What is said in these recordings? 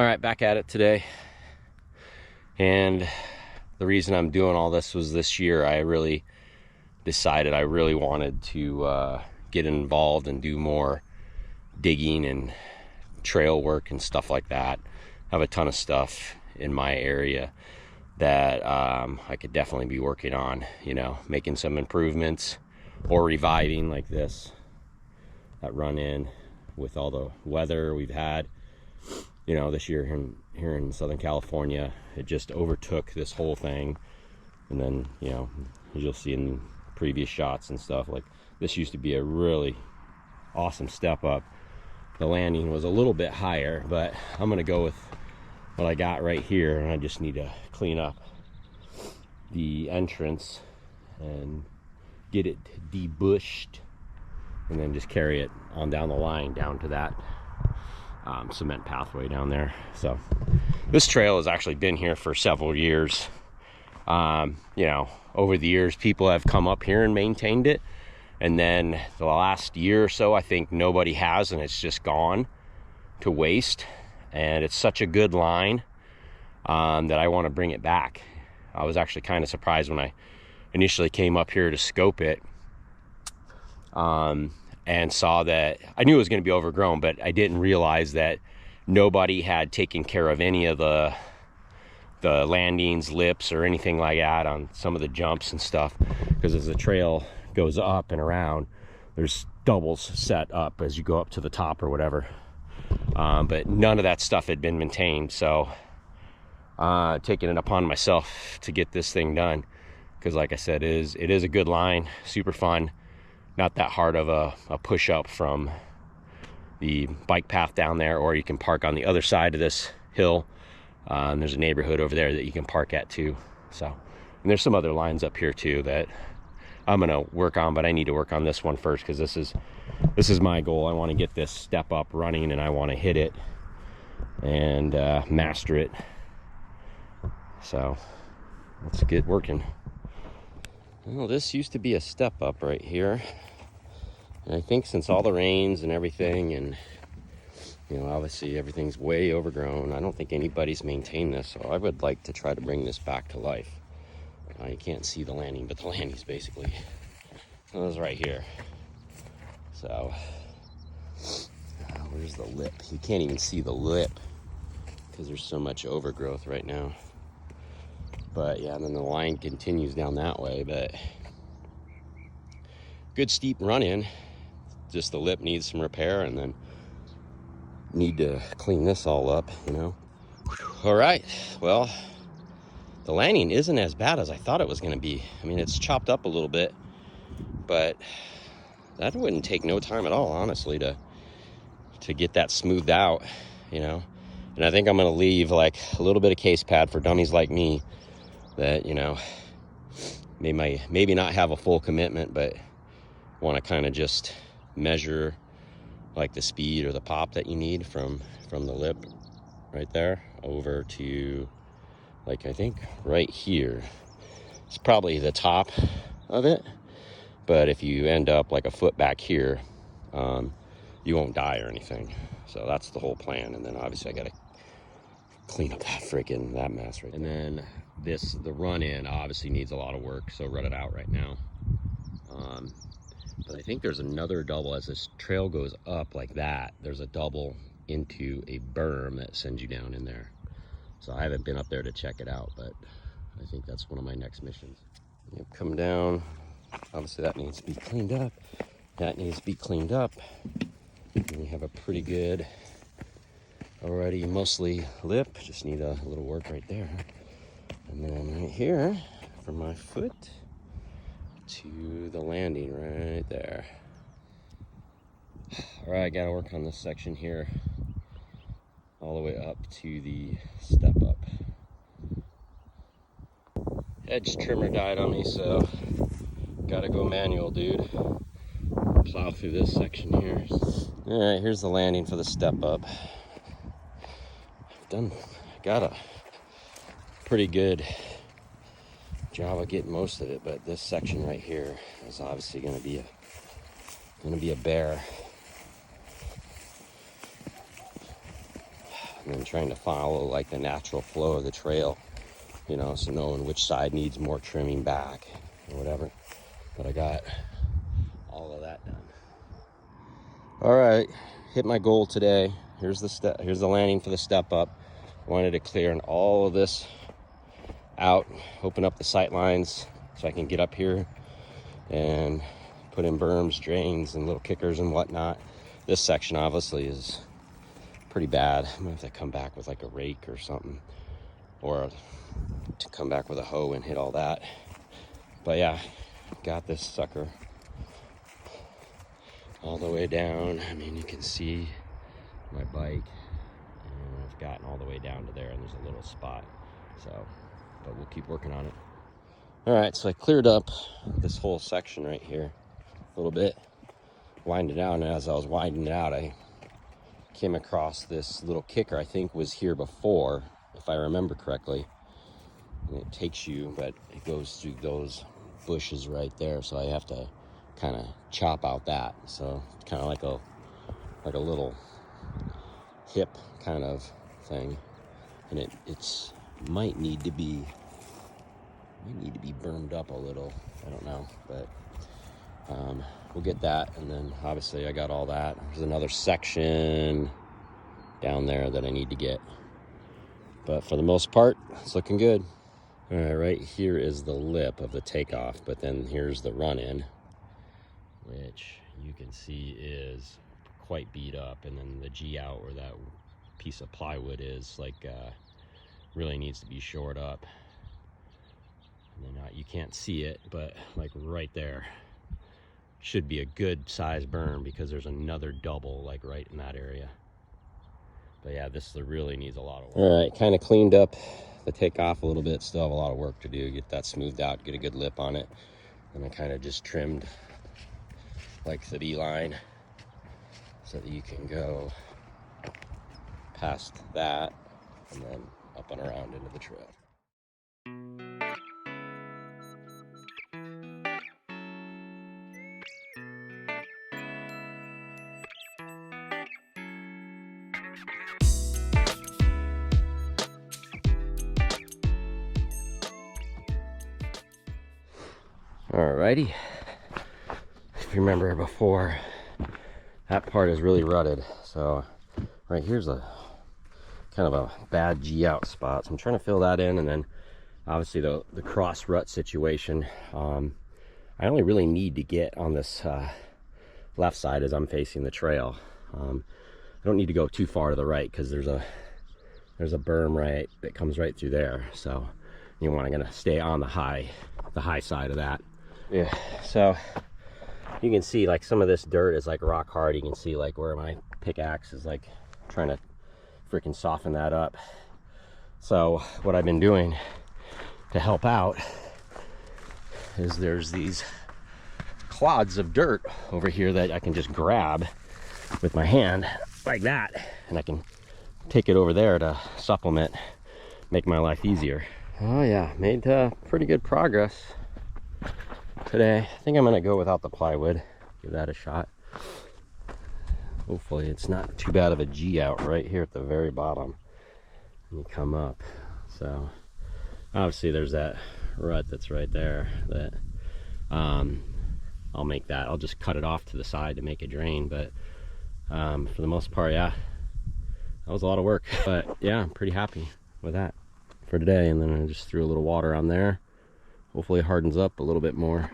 All right, back at it today. And the reason I'm doing all this was this year I really decided I really wanted to get involved and do more digging and trail work and stuff like that. I have a ton of stuff in my area that I could definitely be working on, you know, making some improvements or reviving like this. That run in with all the weather we've had, you know, this year here in Southern California, it just overtook this whole thing. And then, you know, as you'll see in previous shots and stuff, like this used to be a really awesome step up. The landing was a little bit higher, but I'm gonna go with what I got right here, and I just need to clean up the entrance and get it debushed, and then just carry it on down the line down to that cement pathway down there. So this trail has actually been here for several years. You know, over the years people have come up here and maintained it, and then the last year or so I think nobody has, and it's just gone to waste. And it's such a good line that I want to bring it back. I was actually kind of surprised when I initially came up here to scope it and saw that I knew it was going to be overgrown, but I didn't realize that nobody had taken care of any of the landings, lips, or anything like that on some of the jumps and stuff, because as the trail goes up and around, there's doubles set up as you go up to the top or whatever. But none of that stuff had been maintained, so taking it upon myself to get this thing done, because like I said, it is a good line, super fun, not that hard of a push up from the bike path down there, or you can park on the other side of this hill. And there's a neighborhood over there that you can park at too. So, and there's some other lines up here too that I'm gonna work on, but I need to work on this one first, because this is my goal. I want to get this step up running, and I want to hit it and master it. So let's get working. Well, this used to be a step up right here, and I think since all the rains and everything, and you know, obviously everything's way overgrown, I don't think anybody's maintained this. So I would like to try to bring this back to life. You can't see the landing, but the landing's basically, it was right here. So where's the lip? You can't even see the lip because there's so much overgrowth right now. But yeah, and then the line continues down that way, but good steep run in. Just the lip needs some repair, and then need to clean this all up, you know. All right, well, the landing isn't as bad as I thought it was going to be. I mean, it's chopped up a little bit, but that wouldn't take no time at all, honestly, to get that smoothed out, you know. And I think I'm going to leave like a little bit of case pad for dummies like me that, you know, maybe not have a full commitment, but want to kind of just measure like the speed or the pop that you need from the lip right there over to, like, I think right here. It's probably the top of it, but if you end up like a foot back here, you won't die or anything. So that's the whole plan. And then obviously I gotta clean up that mess right. And then the run in obviously needs a lot of work, so rut it out right now. But I think there's another double as this trail goes up like that. There's a double into a berm that sends you down in there. So I haven't been up there to check it out, but I think that's one of my next missions. You come down, obviously that needs to be cleaned up. That needs to be cleaned up. And we have a pretty good, already mostly lip, just need a little work right there. And then right here, from my foot to the landing right there. All right, gotta work on this section here, all the way up to the step up. Edge trimmer died on me, so gotta go manual, dude. Plow through this section here. All right, here's the landing for the step up. Got a pretty good job of getting most of it, but this section right here is obviously gonna be a bear. and then trying to follow like the natural flow of the trail, you know, so knowing which side needs more trimming back or whatever. But I got all of that done. All right, hit my goal today. Here's the landing for the step up. Wanted to clear all of this out, open up the sight lines so I can get up here and put in berms, drains, and little kickers and whatnot. This section obviously is pretty bad. I'm gonna have to come back with like a rake or something, or to come back with a hoe and hit all that. But yeah, got this sucker all the way down. I mean, you can see my bike, and I've gotten all the way down to there, and there's a little spot. So, but we'll keep working on it. All right, so I cleared up this whole section right here a little bit, winded it out, and as I was winding it out, I came across this little kicker. I think was here before, if I remember correctly. And it takes you, but it goes through those bushes right there, so I have to kind of chop out that. So it's kind of like a little hip kind of thing, and it's might need to be burned up a little. I don't know, but we'll get that. And then obviously I got all that. There's another section down there that I need to get, but for the most part it's looking good. All right, right here is the lip of the takeoff, but then here's the run-in, which you can see is quite beat up, and then the G out where that piece of plywood is like really needs to be shored up. And then you can't see it, but like right there should be a good size berm, because there's another double like right in that area. But yeah, this really needs a lot of work. All right, kind of cleaned up the takeoff a little bit. Still have a lot of work to do, get that smoothed out, get a good lip on it. And I kind of just trimmed like the B line so that you can go past that and then up and around into the trail. Alrighty, if you remember before, that part is really rutted. So right here's a kind of a bad G out spot. So I'm trying to fill that in, and then obviously the cross rut situation. I only really need to get on this left side as I'm facing the trail. I don't need to go too far to the right, because there's a berm right that comes right through there. So you want to gonna stay on the high side of that. Yeah, so you can see like some of this dirt is like rock hard. You can see like where my pickaxe is like trying to freaking soften that up. So what I've been doing to help out is there's these clods of dirt over here that I can just grab with my hand like that, and I can take it over there to supplement, make my life easier. Oh yeah, made pretty good progress today. I think I'm gonna go without the plywood, give that a shot. Hopefully it's not too bad of a G out right here at the very bottom when you come up. So obviously there's that rut that's right there that I'll make that. I'll just cut it off to the side to make a drain, but for the most part, yeah, that was a lot of work. But yeah, I'm pretty happy with that for today. And then I just threw a little water on there. Hopefully it hardens up a little bit more.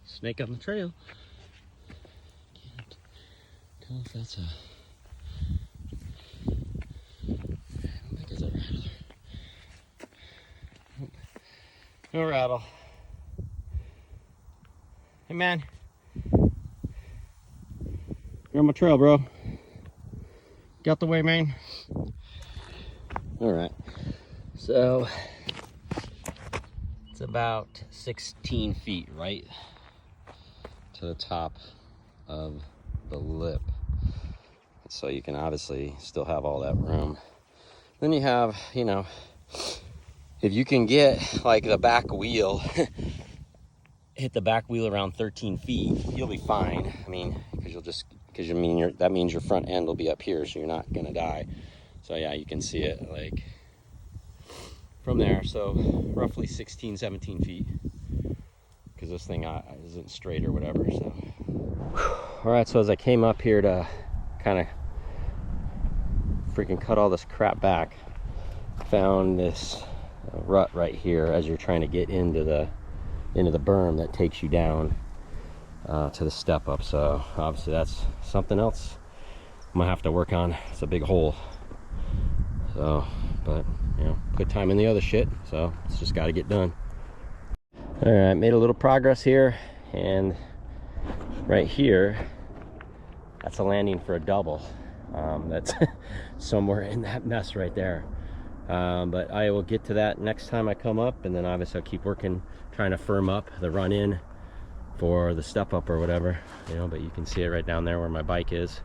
Snake on the trail. Can't tell if that's a... I don't think it's a rattler. Nope. No rattle. Hey man. You're on my trail, bro. Get out the way, man. Alright. So it's about 16 feet right to the top of the lip. So you can obviously still have all that room. Then you have, you know, if you can get like the back wheel, hit the back wheel around 13 feet, you'll be fine. I mean, because you'll just because I mean that means your front end will be up here, so you're not gonna die. So yeah, you can see it like from there. So roughly 16, 17 feet, because this thing isn't straight or whatever. So all right, so as I came up here to kind of freaking cut all this crap back, found this rut right here as you're trying to get into the berm that takes you down to the step up. So obviously that's something else I'm gonna have to work on. It's a big hole. So, but you know, put time in the other shit, so it's just got to get done. All right, made a little progress here, and right here, that's a landing for a double. That's somewhere in that mess right there. But I will get to that next time I come up, and then obviously I'll keep working, trying to firm up the run in for the step up or whatever, you know. But you can see it right down there where my bike is.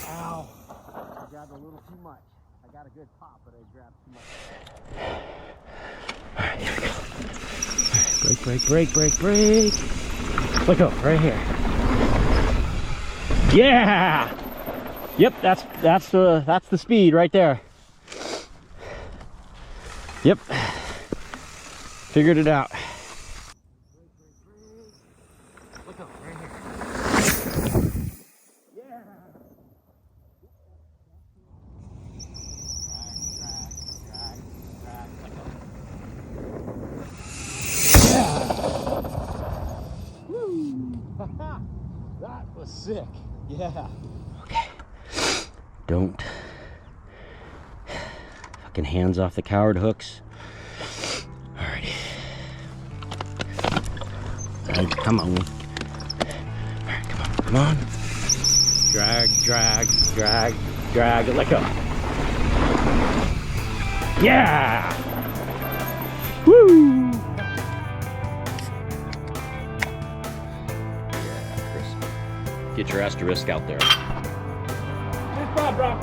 Ow! I grabbed a little too much. I got a good pop, but I grabbed too much. Alright, here we go. Alright, brake, brake, brake, brake, brake. Let go, right here. Yeah! Yep, that's the speed right there. Yep. Figured it out. Let go, right here. Yeah! That was sick. Yeah. Okay. Don't. Fucking hands off the coward hooks. Alrighty. Alright, come on. Alright, come on. Come on. Drag, drag, drag, drag. Let go. Yeah! Woo! Get your asterisk out there. Good job, bro.